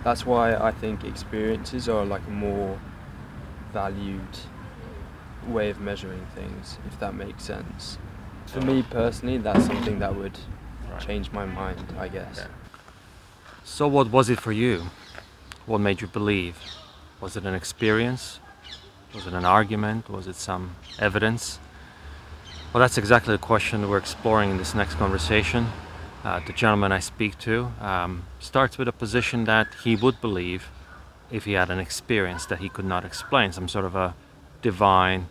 That's why I think experiences are like a more valued way of measuring things, if that makes sense. For me personally, that's something that would change my mind, I guess. Yeah. So what was it for you? What made you believe? Was it an experience? Was it an argument? Was it some evidence? Well, that's exactly the question we're exploring in this next conversation. The gentleman I speak to starts with a position that he would believe if he had an experience that he could not explain, some sort of a divine,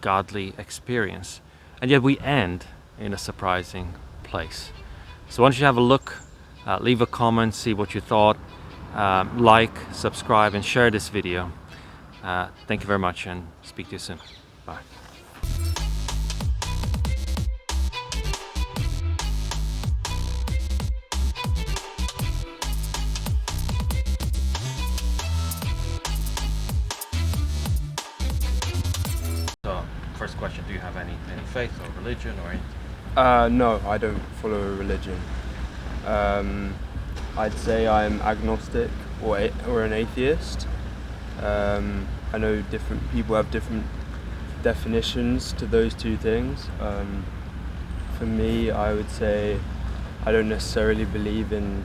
godly experience. And yet we end in a surprising place. So why don't you have a look, leave a comment, see what you thought, like, subscribe, and share this video. Thank you very much, and speak to you soon. Bye. So, first question, do you have any faith or religion or anything? No, I don't follow a religion. I'd say I'm agnostic or an atheist. I know different people have different definitions to those two things. For me, I would say I don't necessarily believe in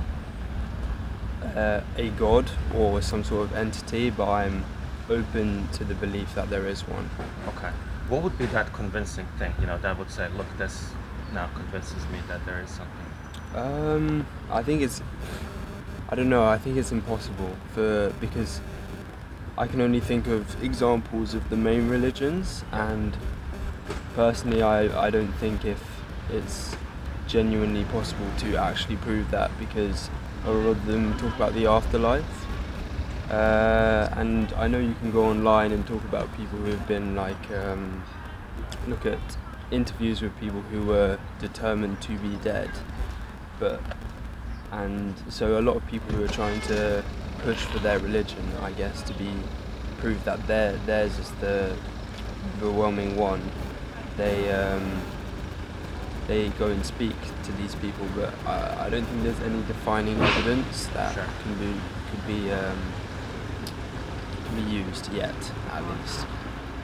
a god or some sort of entity, but I'm open to the belief that there is one. Okay. What would be that convincing thing, that would say, look, this now convinces me that there is something? I think it's impossible because I can only think of examples of the main religions, and personally I don't think if it's genuinely possible to actually prove that, because a lot of them talk about the afterlife, and I know you can go online and talk about people who have been look at interviews with people who were determined to be dead, and so a lot of people who are trying to push for their religion, I guess, to be prove that theirs is the overwhelming one. They go and speak to these people, but I don't think there's any defining evidence that could be used yet, at least.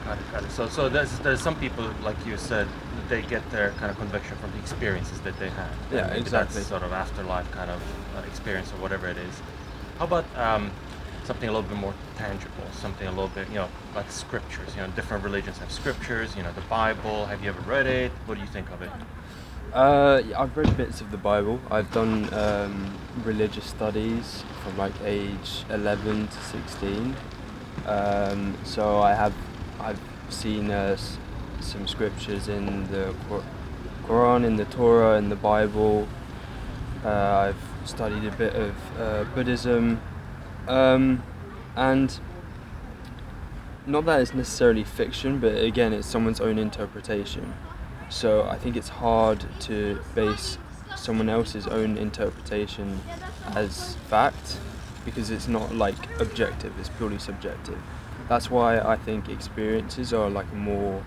Got it. So there's some people, like you said, they get their kind of conviction from the experiences that they had. Yeah, Maybe exactly. That's sort of afterlife kind of experience or whatever it is. How about something a little bit more tangible, something a little bit, like scriptures? Different religions have scriptures. The Bible. Have you ever read it? What do you think of it? I've read bits of the Bible. I've done religious studies from like age 11 to 16. So I've seen some scriptures in the Quran, in the Torah, in the Bible. I've studied a bit of Buddhism, and not that it's necessarily fiction, but again, it's someone's own interpretation. So I think it's hard to base someone else's own interpretation as fact, because it's not like objective, it's purely subjective. That's why I think experiences are like a more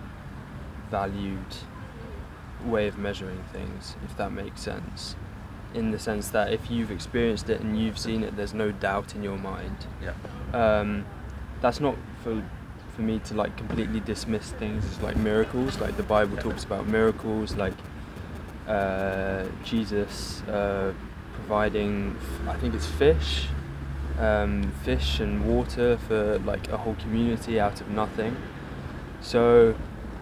valued way of measuring things, if that makes sense. In the sense that if you've experienced it and you've seen it, there's no doubt in your mind. Yeah. That's not for me to like completely dismiss things as like miracles. Like the Bible talks about miracles, like Jesus providing, I think it's fish and water for like a whole community out of nothing. So,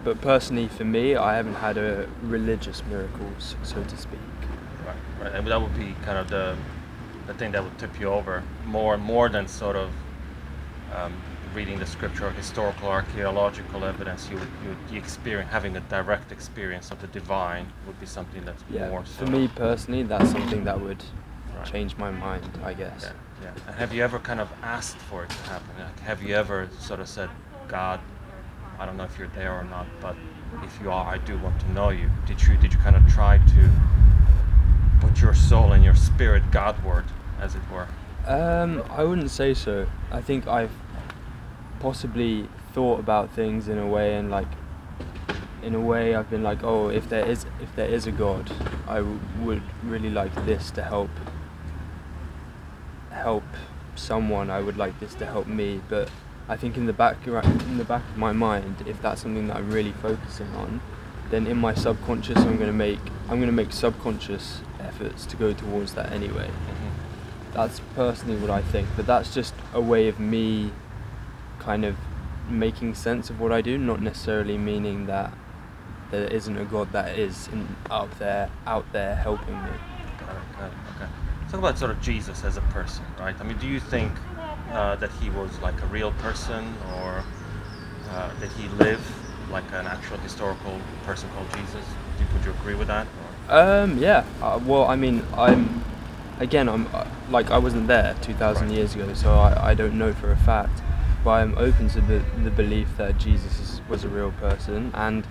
but personally for me, I haven't had a religious miracle, so to speak. Right. And that would be kind of the thing that would tip you over more than sort of reading the scripture or historical archaeological evidence. You would experience, having a direct experience of the divine would be something that's more. For me personally, that's something that would change my mind, I guess. Yeah. And have you ever kind of asked for it to happen? Like, have you ever sort of said, God, I don't know if you're there or not, but if you are, I do want to know you. Did you kind of try to put your soul and your spirit Godward, as it were? I wouldn't say so. I think I've possibly thought about things in a way, and like in a way I've been like, oh, if there is a God, I would really like this to help help someone, I would like this to help me. But I think in the back of my mind, if that's something that I'm really focusing on, then in my subconscious I'm gonna make subconscious efforts to go towards that anyway. That's personally what I think, but that's just a way of me kind of making sense of what I do, not necessarily meaning that there isn't a God that is out there helping me. Got it. Okay. Talk about sort of Jesus as a person, right? I mean, do you think that he was like a real person, or did he live like an actual historical person called Jesus? Would you agree with that? Or? Yeah. Well, I mean, I'm like, I wasn't there 2,000 Right. years ago, so I don't know for a fact. But I'm open to the belief that Jesus was a real person, and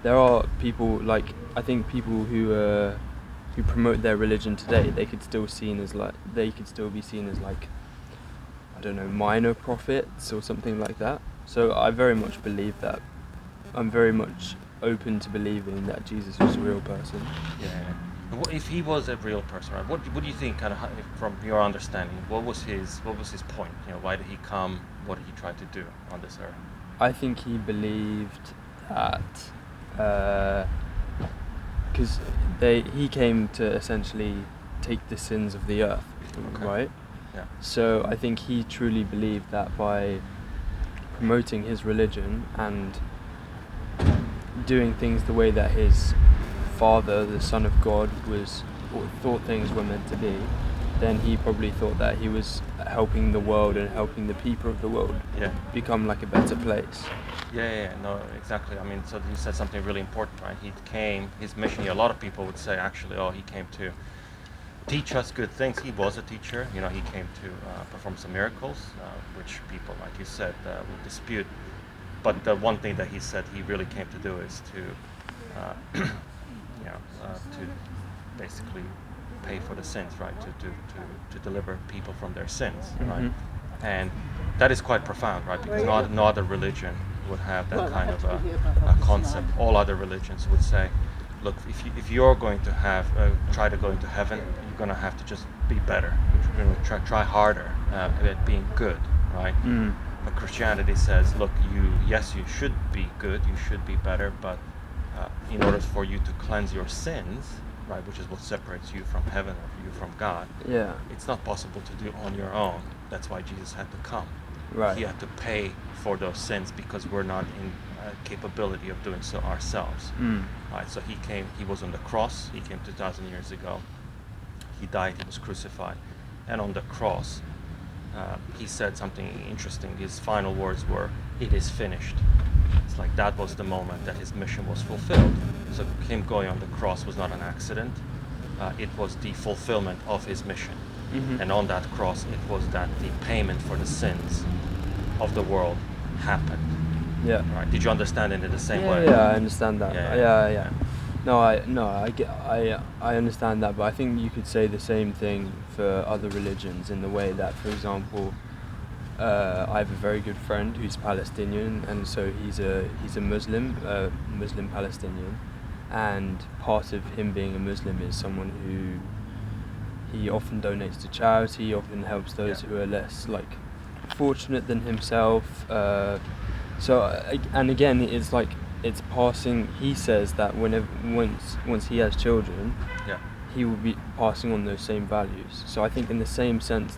there are people, like, I think people who promote their religion today, they could still be seen as like, I don't know, minor prophets or something like that. So I very much believe that. I'm very much open to believing that Jesus was a real person. Yeah. And what if he was a real person, right? What do you think, kind of, from your understanding, what was his point? You know, why did he come? What did he try to do on this earth? I think he believed that because he came to essentially take the sins of the earth, Okay. right? Yeah. So I think he truly believed that by promoting his religion and doing things the way that his father, the Son of God, thought things were meant to be, then he probably thought that he was helping the world and helping the people of the world Yeah. become like a better place. Yeah, no, exactly. I mean, so you said something really important, right? His mission, a lot of people would say, actually, oh, he came to teach us good things. He was a teacher. You know, he came to perform some miracles, which people, like you said, would dispute. But the one thing that he said he really came to do is to, to basically pay for the sins, right? To deliver people from their sins, right? And that is quite profound, right? Because no other religion would have that kind of a concept. All other religions would say, look, if you're going to try to go into heaven, you're going to have to just be better. You're going to try harder at being good, right? But Christianity says, look, you should be good, you should be better, but in order for you to cleanse your sins, right, which is what separates you from heaven or you from God, Yeah. it's not possible to do on your own. That's why Jesus had to come. Right. He had to pay for those sins because we're not in capability of doing so ourselves. Right, so he was on the cross, he came 2,000 years ago, he died, he was crucified, and on the cross, he said something interesting. His final words were, "It is finished." It's like that was the moment that his mission was fulfilled. So him going on the cross was not an accident. It was the fulfillment of his mission. And on that cross, it was that the payment for the sins of the world happened. Yeah. Right? Did you understand it in the same way? Yeah, I understand that. Yeah. Yeah. I understand that, but I think you could say the same thing for other religions in the way that, for example, I have a very good friend who's Palestinian, and so he's a Muslim Palestinian, and part of him being a Muslim is someone who he often donates to charity, often helps those who are less fortunate than himself. And again, it's like it's passing. He says that once he has children, he will be passing on those same values. So I think in the same sense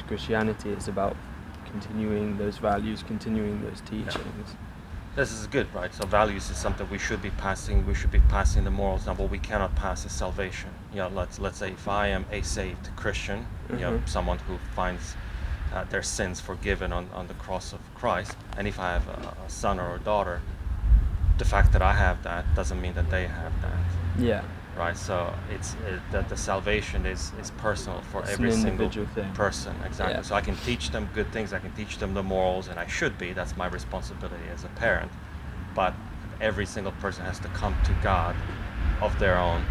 Christianity is about continuing those values, continuing those teachings. This is good, right? So values is something we should be passing. We should be passing the morals. Now, what we cannot pass is salvation. Let's say if I am a saved Christian, someone who finds their sins forgiven on the cross of Christ, and if I have a son or a daughter, the fact that I have that doesn't mean that they have that. Yeah. Right. So it's that the salvation is personal for it's every an single individual thing. person. Exactly. Yeah. So I can teach them good things. I can teach them the morals, and I should be. That's my responsibility as a parent. But every single person has to come to God of their own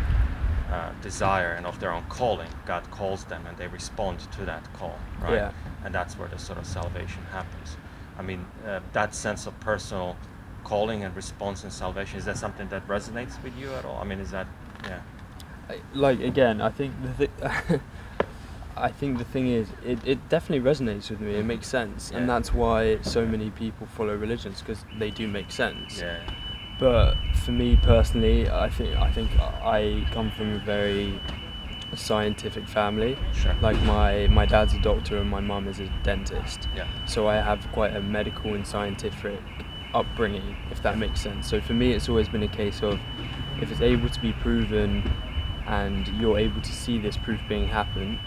desire and of their own calling. God calls them, and they respond to that call. Right. Yeah. And that's where the sort of salvation happens. I mean, that sense of personal calling and response in salvation, is that something that resonates with you at all? I mean, is that, yeah. Again, I think I think the thing is, it definitely resonates with me. It makes sense, and that's why so many people follow religions, because they do make sense. Yeah. But for me personally, I think I come from a very scientific family. Sure. Like my dad's a doctor and my mum is a dentist. Yeah. So I have quite a medical and scientific upbringing, if that makes sense. So for me, it's always been a case of, if it's able to be proven and you're able to see this proof being happen,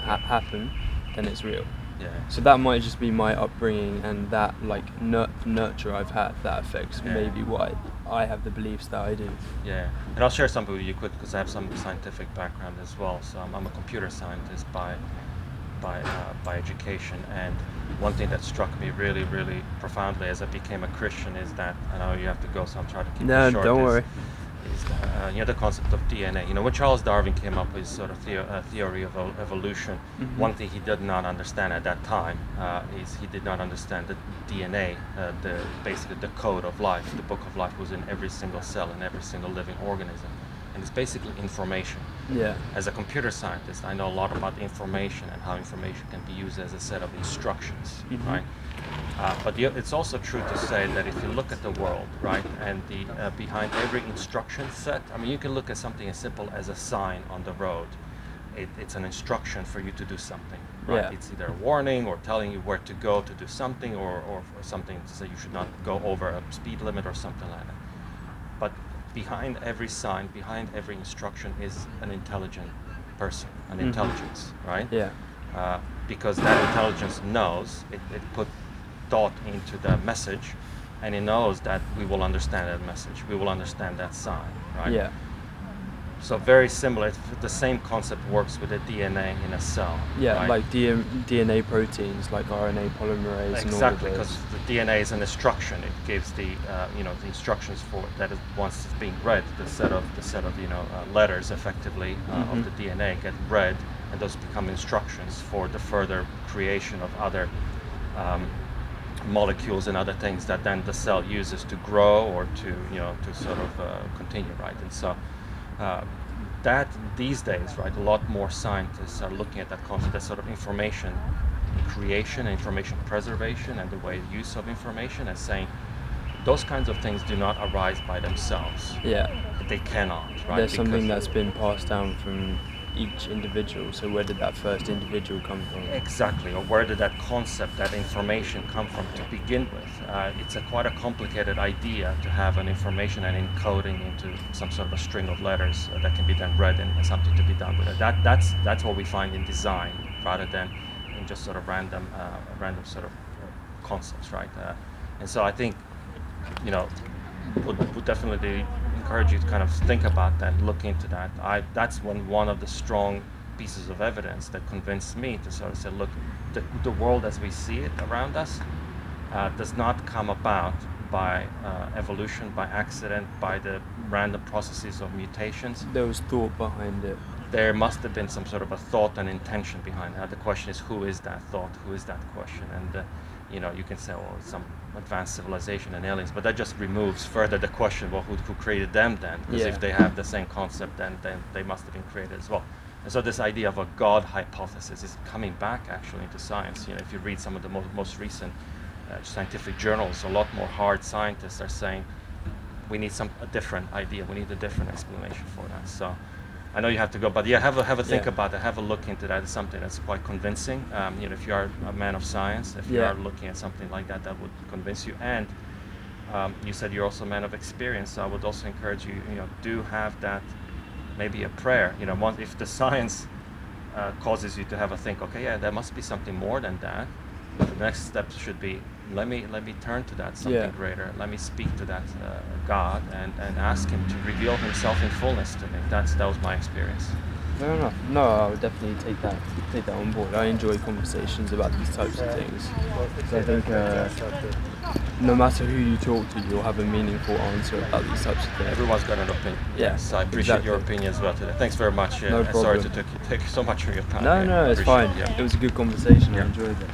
then it's real. Yeah. So that might just be my upbringing and that like nurture I've had that affects maybe why I have the beliefs that I do. Yeah, and I'll share something with you quick because I have some scientific background as well. So I'm a computer scientist by education, and one thing that struck me really, really profoundly as I became a Christian is that, I know you have to go, so I'll try to keep it short. Don't worry. Is the concept of DNA. When Charles Darwin came up with sort of theory of evolution, one thing he did not understand at that time is he did not understand that DNA, basically the code of life, the book of life, was in every single cell in every single living organism, and it's basically information. Yeah. As a computer scientist, I know a lot about information and how information can be used as a set of instructions, right? But it's also true to say that if you look at the world, right, and behind every instruction set, I mean, you can look at something as simple as a sign on the road. It's an instruction for you to do something, right? Yeah. It's either a warning or telling you where to go to do something, or something to say you should not go over a speed limit or something like that. But behind every sign, behind every instruction is an intelligent person, an intelligence, right? Yeah. Because that intelligence knows, it put thought into the message, and it knows that we will understand that message, we will understand that sign, right? Yeah. So very similar, the same concept works with the DNA in a cell. Yeah, right? like DNA proteins, like RNA polymerase. Exactly, and all of because those. the DNA is an instruction. It gives the the instructions for that. Once it's being read, the set of letters effectively of the DNA get read, and those become instructions for the further creation of other molecules and other things that then the cell uses to grow or to sort of continue, right? And so that these days, right, a lot more scientists are looking at that concept as sort of information creation, information preservation, and the way use of information, as saying those kinds of things do not arise by themselves. Yeah. They cannot, right? There's something that's been passed down from each individual. So where did that first individual come from? Exactly, or where did that concept, that information come from to begin with? It's quite a complicated idea to have an information and encoding into some sort of a string of letters that can be then read and something to be done with it. That's what we find in design, rather than in just sort of random sort of concepts, right? And so I think, would definitely encourage you to kind of think about that, look into that. That's one of the strong pieces of evidence that convinced me to sort of say, look, the world as we see it around us does not come about by evolution, by accident, by the random processes of mutations. There was thought behind it. There must have been some sort of a thought and intention behind it. The question is, who is that thought? Who is that question? And you can say, oh, some advanced civilization and aliens, but that just removes further the question, well, who created them then? Because if they have the same concept, then they must have been created as well. And so this idea of a God hypothesis is coming back actually into science. If you read some of the most recent scientific journals, a lot more hard scientists are saying we need a different idea, we need a different explanation for that. So I know you have to go, but have a think about it, have a look into that. It's something that's quite convincing. If you are a man of science, if you are looking at something like that, that would convince you. And you said you're also a man of experience, so I would also encourage you, do have that, maybe a prayer. If the science causes you to have a think, okay, yeah, there must be something more than that. The next step should be, let me turn to that something greater. Let me speak to that God and ask Him to reveal Himself in fullness to me. That was my experience. Fair enough. No, I would definitely take that on board. I enjoy conversations about these types of things. So I think no matter who you talk to, you'll have a meaningful answer about these types of things. Everyone's got an opinion. Yes, I appreciate your opinion as well today. Thanks very much. No problem. Sorry to take so much of your time. No, it's fine. It. It was a good conversation. I enjoyed it.